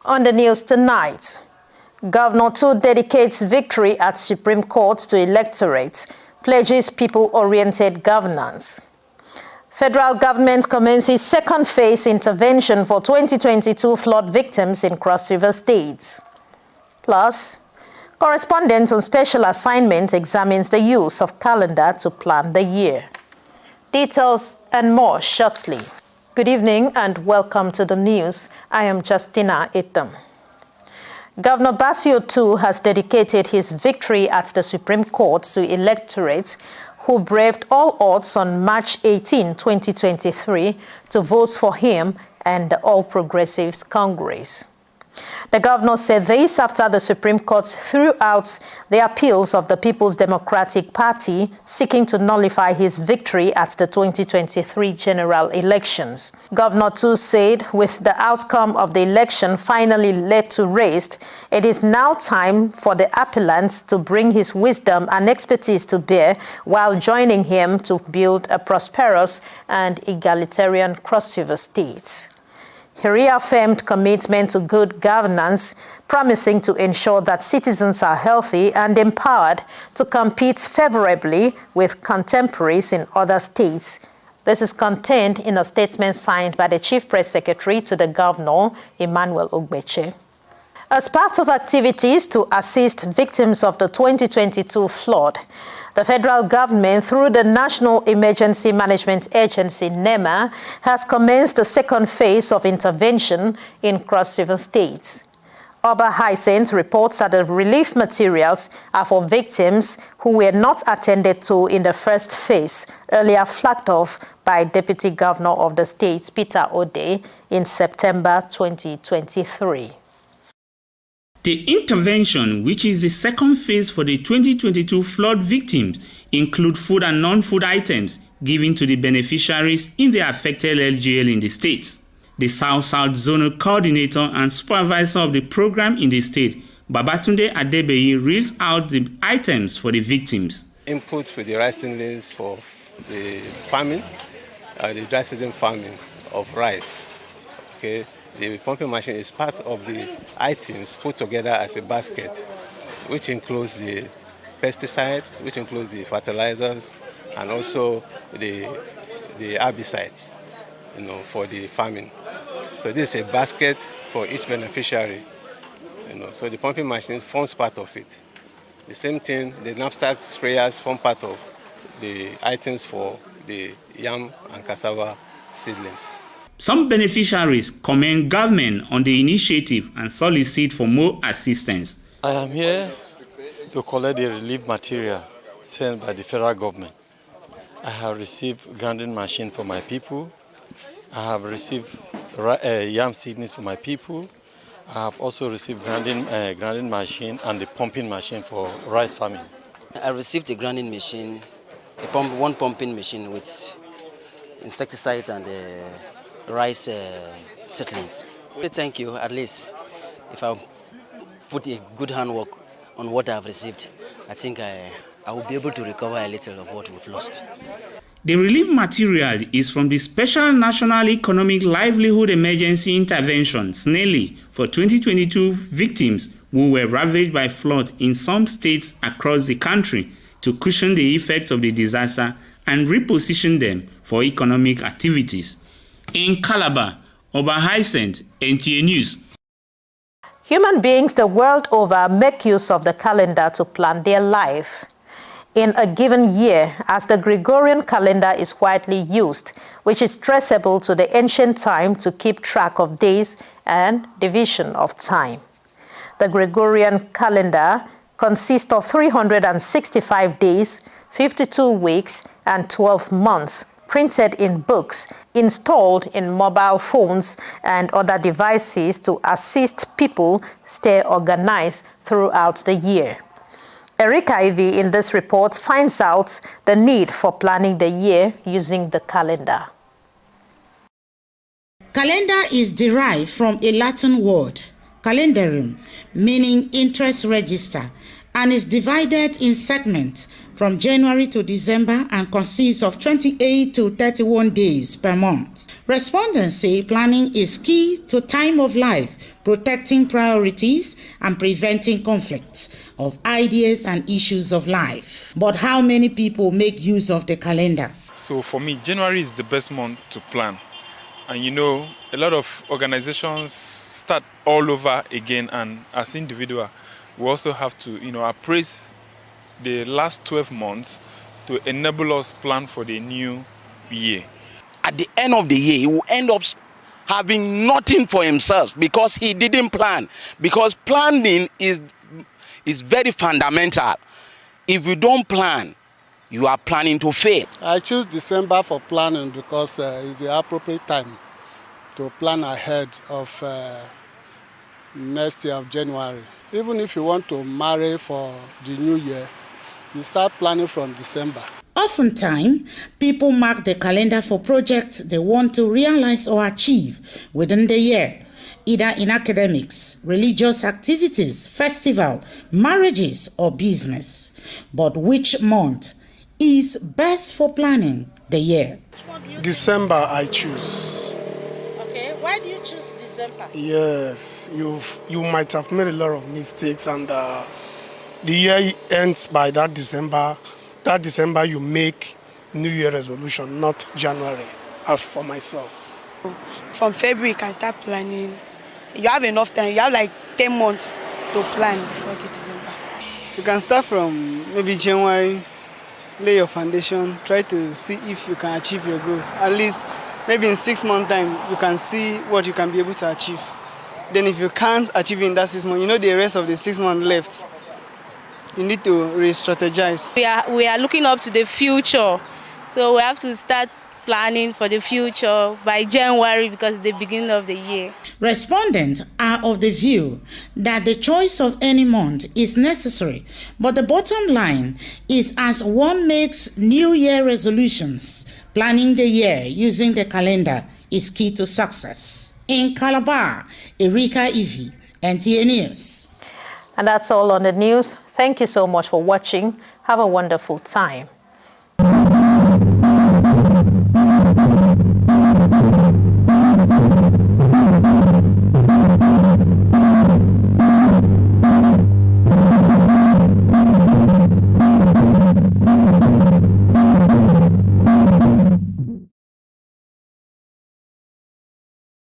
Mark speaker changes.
Speaker 1: On the news tonight, Governor Tu dedicates victory at Supreme Court to electorate, pledges people-oriented governance. Federal government commences second phase intervention for 2022 flood victims in Cross River State. Plus, correspondent on special assignment examines the use of calendar to plan the year. Details and more shortly. Good evening and welcome to the news. I am Justina Itam. Governor Basio Tu has dedicated his victory at the Supreme Court to electorate who braved all odds on March 18, 2023 to vote for him and the All Progressives Congress. The governor said this after the Supreme Court threw out the appeals of the People's Democratic Party seeking to nullify his victory at the 2023 general elections. Governor Tu said with the outcome of the election finally led to rest, it is now time for the appellant to bring his wisdom and expertise to bear while joining him to build a prosperous and egalitarian Cross River State. He reaffirmed commitment to good governance, promising to ensure that citizens are healthy and empowered to compete favorably with contemporaries in other states. This is contained in a statement signed by the Chief Press Secretary to the Governor, Emmanuel Ogbeche. As part of activities to assist victims of the 2022 flood, the federal government, through the National Emergency Management Agency, NEMA, has commenced the second phase of intervention in Cross River State. Oba Hyacinth reports that the relief materials are for victims who were not attended to in the first phase, earlier flagged off by Deputy Governor of the state, Peter Ode, in September 2023.
Speaker 2: The intervention, which is the second phase for the 2022 flood victims, include food and non-food items given to the beneficiaries in the affected LGL in the state. The South-South Zonal Coordinator and Supervisor of the program in the state, Babatunde Adebeyi, reads out the items for the victims.
Speaker 3: Input with the rice tillings for the farming, the dry season farming of rice. Okay. The pumping machine is part of the items put together as a basket, which includes the pesticides, which includes the fertilizers, and also the herbicides, for the farming. So this is a basket for each beneficiary. So the pumping machine forms part of it. The same thing, the knapsack sprayers form part of the items for the yam and cassava seedlings.
Speaker 2: Some beneficiaries commend government on the initiative and solicit for more assistance.
Speaker 4: I am here to collect the relief material sent by the federal government. I have received grinding machine for my people. I have received yam seedlings for my people. I have also received grinding machine and the pumping machine for rice farming.
Speaker 5: I received a grinding machine, one pumping machine with insecticide and rice seedlings. Thank you. At least if I put a good handwork on what I've received, I think I will be able to recover a little of what we've lost.
Speaker 2: The relief material is from the Special National Economic Livelihood Emergency Intervention, SNELI, for 2022 victims who were ravaged by flood in some states across the country to cushion the effects of the disaster and reposition them for economic activities. In Calabar, Oba Hyacinth, NTA News.
Speaker 1: Human beings the world over make use of the calendar to plan their life. In a given year, as the Gregorian calendar is widely used, which is traceable to the ancient time to keep track of days and division of time. The Gregorian calendar consists of 365 days, 52 weeks, and 12 months, printed in books, installed in mobile phones and other devices to assist people stay organized throughout the year. Erika Ivy in this report finds out the need for planning the year using the calendar.
Speaker 6: Calendar is derived from a Latin word, calendarium, meaning interest register, and is divided in segments from January to December and consists of 28 to 31 days per month. Respondents say planning is key to time of life, protecting priorities and preventing conflicts of ideas and issues of life. But how many people make use of the calendar?
Speaker 7: So for me, January is the best month to plan. And you know, a lot of organizations start all over again, and as individuals, we also have to, appraise the last 12 months to enable us plan for the new year.
Speaker 8: At the end of the year, he will end up having nothing for himself because he didn't plan. Because planning is very fundamental. If you don't plan, you are planning to fail.
Speaker 9: I choose December for planning because it's the appropriate time to plan ahead of next year of January. Even if you want to marry for the new year, you start planning from December.
Speaker 6: Oftentimes, people mark the calendar for projects they want to realize or achieve within the year, either in academics, religious activities, festival, marriages, or business. But which month is best for planning the year?
Speaker 10: December I choose.
Speaker 6: Okay, why do you choose December?
Speaker 10: Yes, you might have made a lot of mistakes, and the year ends by that December. That December you make New Year resolution, not January, as for myself.
Speaker 11: From February you can start planning. You have enough time. You have like 10 months to plan before the December.
Speaker 12: You can start from maybe January, lay your foundation, try to see if you can achieve your goals. At least maybe in 6 months time you can see what you can be able to achieve. Then if you can't achieve in that 6 months, the rest of the 6 months left, you need to re-strategize.
Speaker 11: We are looking up to the future, so we have to start planning for the future by January because it's the beginning of the year.
Speaker 6: Respondents are of the view that the choice of any month is necessary, but the bottom line is as one makes New Year resolutions, planning the year using the calendar is key to success. In Calabar, Erika Ivy, Nta News.
Speaker 1: And that's all on the news. Thank you so much for watching. Have a wonderful time.